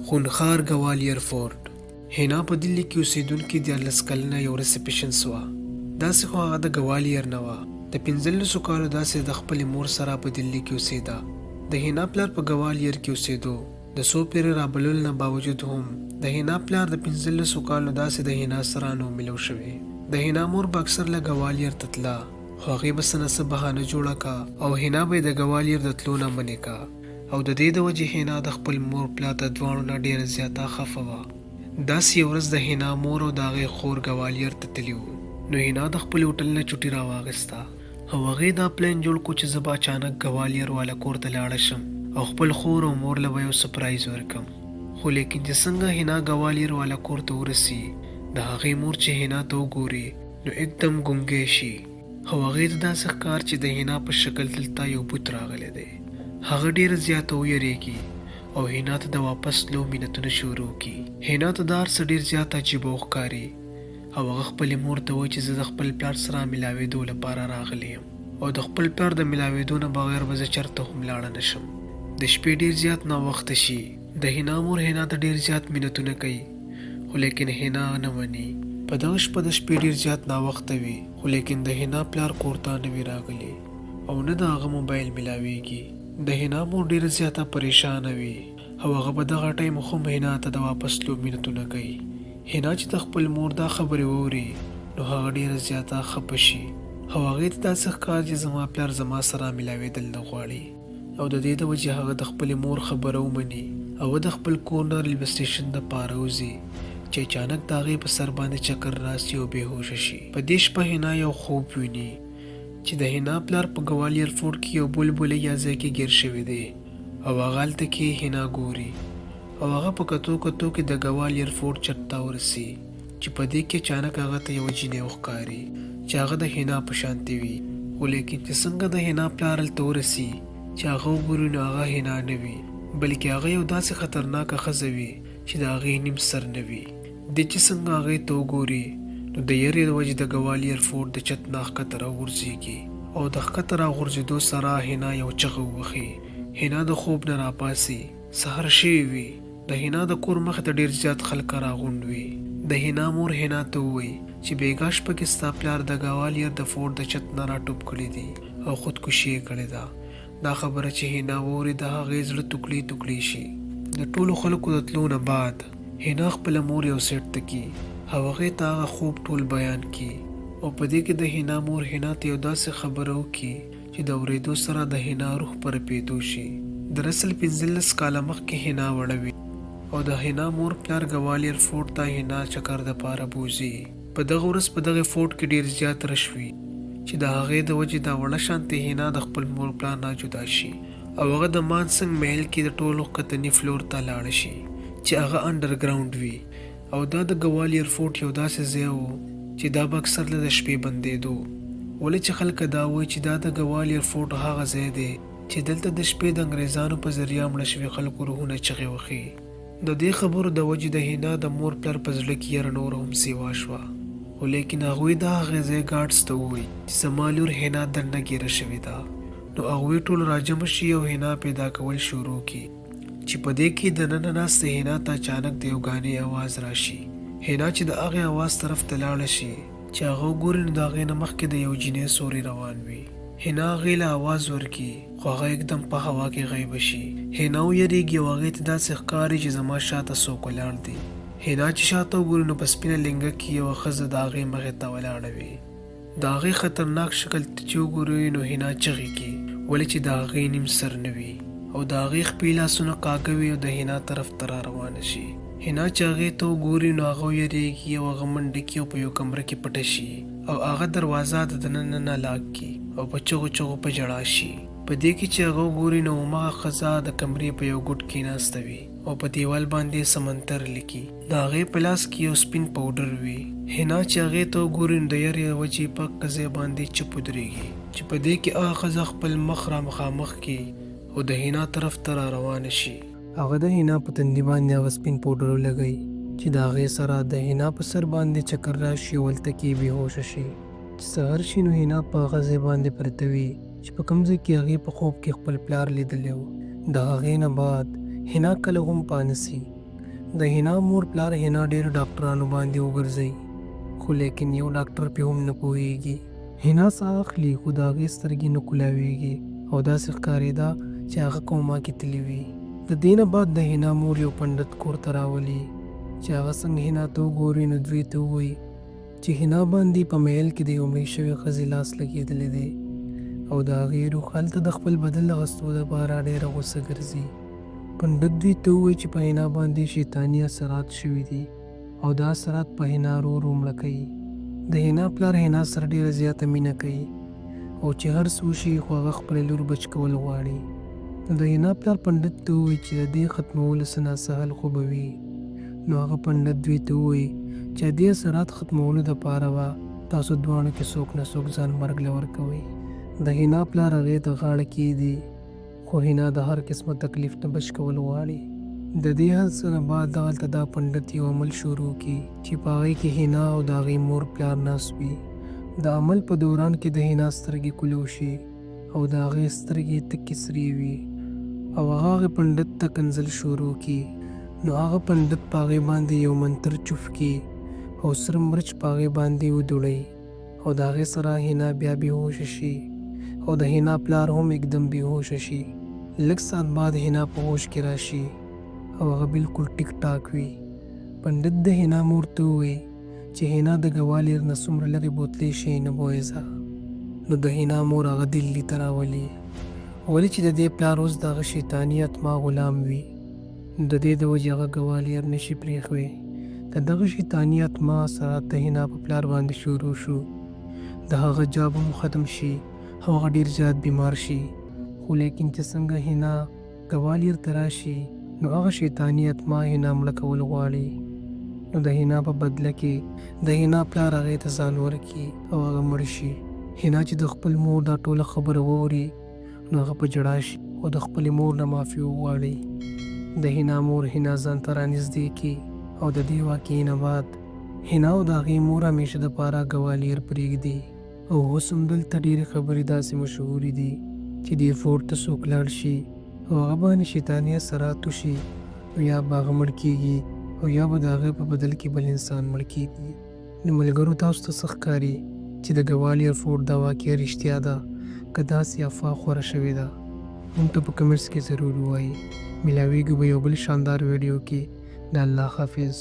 خونخوار ګوالیار فورټ. حنا په دلی کې اوسېدونکې 14 کلنه یو ریسپشنس وه. داسې خو هغه د ګوالیار نه وه. د 15 کالو داسې د خپلې مور سره په دلی کې اوسېده. د حنا پلار په ګوالیار کې اوسېدو. د څو پیرې رابللو نه باوجود هم د حنا پلار د 15 کالو داسې د حنا سره نه ملو شوی. د حنا مور به اکثر له ګوالیار ته تله، خو هغې به څه نه څه بهانه جوړه کا او حنا به یې د ګوالیار د تلو نه منې کا. او د دې د وجې حنا د خپل مور پلار د دواړو نه ډېره زیاته خفه وه. داسې یوه ورځ د حنا مور او د هغې خور ګوالیار ته تلي وو. نو حنا د خپل هوټل نه چوټي راواخیسته او هغې دا پلان جوړ کړو چې زه به اچانک ګوالیار والا کور ته لاړه شم او خپل خور او مور له به یو سپرایز ورکم. خو لیکن چې څنګه حنا ګوالیار والا کور ته ورسي، د هغې مور چې حنا ته وګوري نو एकदम ګونګی شي. او هغې ته داسې ښکار چې د حنا په شکل دلته یو بوت راغلی دی. هغه ډېره زیاته ویریږي او حنا ته د واپس تلو مینتونه شروع کړي. حنا ته دا هر څه ډېر زیات عجیبه وښکاري او هغه خپلې مور ته وایي چې زه د خپل پلار سره ملاوېدو لپاره راغلی یم او د خپل پلار د ملاوېدو نه بغیر به زه چېرته هم لاړه نه شم. د شپې ډېر زیات ناوخته شي. د حنا مور حنا ته ډېر زیات مینتونه کوي، خو لیکن حنا نه مني. په دغه شپه د شپې ډېر زیات ناوخته وي، خو لیکن د حنا پلار کور ته نه وي راغلی او نه د هغه موبایل ملاویږي. د حنا مور ډېره زیاته پریشانه وي او هغه په دغه ټایم خو حنا ته د واپس تلو مینتونه کوي. حنا چې د خپل مور دا خبرې واوري نو هغه ډېره زیاته خفه شي او هغې ته داسې ښکار چې زما پلار زما سره ملاوېدل نه غواړي. او د دې د وجې هغه د خپلې مور خبره ومني او د خپل کور نه ریلوے سټیشن دپاره وځي چې اچانک د هغې په سر باندې چکر راسي او بېهوشه شي. په دې شپه حنا یو خوب ویني چې د حنا پلار په ګوالیار فورټ کې یو بلبلې یا ځای کې ګیر شوی دی او هغه هلته کې حنا ګوري او هغه په کتو کتو کې د ګوالیار فورټ چت ته ورسي چې په دې کې اچانک هغه ته یوه جینۍ وښکاري چې هغه د حنا په شانتې وي. خو لیکن چې څنګه د حنا پلار هلته ورسي چې هغه وګوري نو هغه حنا نه وي، بلکې هغه یو داسې خطرناکه ښځه وي چې د هغې نیم سر نه وي. دې چې څنګه هغې ته وګوري نو د یرې د وجې د ګوالیار فورټ د چت نه ښکته راغورځېږي او د ښکته راغورځېدو سره حنا یو چغه ووهي. حنا د خوب نه راپاسي. سهار شوی وي. د حنا د کور مخې ته ډېر زیات خلک راغونډ وي. د حنا مور حنا ته ووایي چې بېګا شپه کې ستا پلار د ګوالیار د فورټ د چت نه راټوپ کړي دي او خودکشي یې کړې ده. دا خبره چې حنا واوري د هغې زړه توکړي توکړي شي. د ټولو خلکو د تلو نه بعد حنا خپله مور یو سیټ ته کي او هغې ته هغه خوب ټول بیان کي او په دې کې د حنا مور حنا ته یو داسې خبره وکړي چې د اورېدو سره د حنا روح په رپېدو شي. دراصل 15 کاله مخکې حنا وړه وي او د حنا مور پلار ګوالیار فورټ ته حنا چکر دپاره بوځي. په دغه ورځ په دغه فورټ کې ډېر زیات رش وي چې د هغې د وجې دا وړه شانتې حنا د خپل مور پلار نه جدا شي او هغه د مانسنګ محل کې د ټولو ښکتني فلور ته لاړه شي چې هغه انډرګراونډ وي. او دا د ګوالیار فورټ یو داسې ځای و چې دا به اکثر له د شپې بندېدو، ولې چې خلک دا وایي چې دا د ګوالیار فورټ هغه ځای دی چې دلته د شپې د انګریزانو په ذریعه مړه شوي خلکو روحونه چغې وهي. د دې خبرو د وجې د حنا د مور پلار په زړه کې یره نور هم سیوا شوه، خو لیکن هغوی د هغې ځای ګارډز ته ووایي چې زما لور حنا درنه ګیره شوې ده. نو هغوی ټول راجمع شي او حنا پیدا کول شروع کړي چې په دې کې د ننه ناستې حنا ته اچانک د یو ګانې اواز راشي. حنا چې د هغې اواز طرف ته لاړه شي چې هغه وګوري نو د هغې نه مخکې د یو جینۍ سوري روان وي. حنا هغې له اواز ورکړي خو هغه एकदम په هوا کې غیبه شي. حنا ویریږي او هغې ته داسې ښکاري چې زما شاته څوک ولاړ دی. حنا چې شاته وګوري نو په سپینه لنګه کې یوه ښځه د هغې مخې ته ولاړه وي. د هغې خطرناک شکل ته چې وګوري نو حنا چغې کړي، ولې چې د هغې نیم سر نه وي او د هغې خپې لاسونه کاږه وي او د حنا طرف ته را روانه شي. حنا چې هغې ته وګوري نو هغه ویریږي او هغه منډه کړي او په یو کمره کې پټه شي او هغه دروازه د دننه نه لاک کړي او په چغو چغو په ژړا شي. په دې کې چې هغه وګوري نو هماغه ښځه د کمرې په یو ګوټ کې ناسته وي او په دیوال باندې سمندر لیکي. د هغې په لاس کې یو سپین پاوډر وي. حنا چې هغې ته وګوري نو د یرې د وجې په ځای باندې چپ ودرېږي چې په دې کې هغه ښځه خپل مخ را مخامخ کړي او د حنا طرف ته را روانه شي. هغه د حنا په تندي باندې هغه سپین پاوډر ولګوي چې د هغې سره د حنا په سر باندې چکر راشي او هلته کې بېهوشه شي. چې سهار شي نو حنا په هغه ځای باندې پرته وي چې په کوم ځای کې هغې په خوب کې خپل پلار لیدلی و. د هغې نه بعد حنا کله هم پانه سي د حنا مور پلار حنا ډېر ډاکټرانو باندې وګرځي، خو لیکن یو ډاکټر پې هم نه پوهېږي. حنا ساه اخلي خو د هغې سترګې نه کولاویږي او داسې ښکارېده چې هغه کوما کې تللې وي. د دې نه بعد د حنا مور یو پنډت کور ته راولي چې هغه څنګه حنا ته وګوري نو دوی ته ووایي چې حنا باندې په میل کې د یو مړې شوې ښځې لاس لګېدلی دی او د هغې روح هلته د خپل بدن اخیستو دپاره ډېره غوسه ګرځي. پنډت دوی ته ووایي چې په حنا باندې شیطاني اثرات شوي دي او دا اثرات په حنا ورو ورو مړه کوي. د حنا پلار حنا سره ډېره زیاته مینه کوي او چې هر څه وشي خو هغه خپلې لور بچ کول غواړي. نو د حنا پلار پنډت ته ووایي چې د دې ختمولو څه ناڅه حل خو به وي. نو هغه پنډت دوی ته ووایي چې د دې اثرات ختمولو دپاره به تاسو دواړو کې څوک نه څوک ځان مرګ له ورکوئ. د حنا پلار هغې ته غاړه کېږدي خو حنا د هر قسمه تکلیف نه بچ کول غواړي. د دې هر څه نه بعد دغلته دا پنډت یو عمل شروع کړي چې په هغې کې حنا او د هغې مور پلار ناست وي. د عمل په دوران کې د حنا سترګې کولو شي او د هغې سترګې تکې سرې وي او هغه هغې پنډت ته کنځل شروع کړي. نو هغه پنډت په هغې باندې یو منتر چوف کړي او سره مرچ په هغې باندې ودوړئ او د هغې سره حنا بیا بېهوشه شي او د حنا پلار هم एकदम بېهوشه شي. لږ ساعت بعد حنا په هوش کې راشي او هغه بالکل ټیک ټاک وي. پنډت د حنا مور ته ووایي چې حنا د ګوالیر نه څومره لرې بوتلی شي نه بویځه. نو د حنا مور هغه دلي ته راولي ولې چې د دې پلار اوس د هغه شیطاني اتما غلام وي. د دې د وجې هغه ګوالیر نشي پرېښوی. د دغه شیطاني اتما اثرات د حنا په پلار باندې شروع شو. د هغه جاب هم ختم شي او هغه ډېر زیات بیمار شي. خو لیکن چې څنګه حنا ګوالیر ته راشي نو هغه شیطاني اتما حنا مړه کول غواړي. نو د حنا په بدله کې د حنا پلار هغې ته ځان ورکړي او هغه مړ شي. حنا چې د خپل مور دا ټوله خبره واوري نو هغه په ژړا شي او د خپلې مور نه معافي وغواړي. د حنا مور حنا ځان ته رانږدې کړي او د دې واقعې نه بعد حنا او د هغې مور همیشه دپاره ګوالیر پرېږدي. او اوس هم دلته ډېرې خبرې داسې مشهورې دي چې دې فورټ ته څوک لاړ شي او هغه باندې شیطاني اثرات وشي او یا به هغه مړ کېږي او یا به د هغې په بدل کې بل انسان مړ کېږي. نو ملګرو تاسو ته څه ښکاري چې د ګوالیر فورټ دا واقعه رښتیا ده که داسې افوا خوره شوې ده؟ موږ ته په کمنټس کې ضرور ووایي. ملاویږو به یو بل شاندار ویډیو کې. د الله حافظ.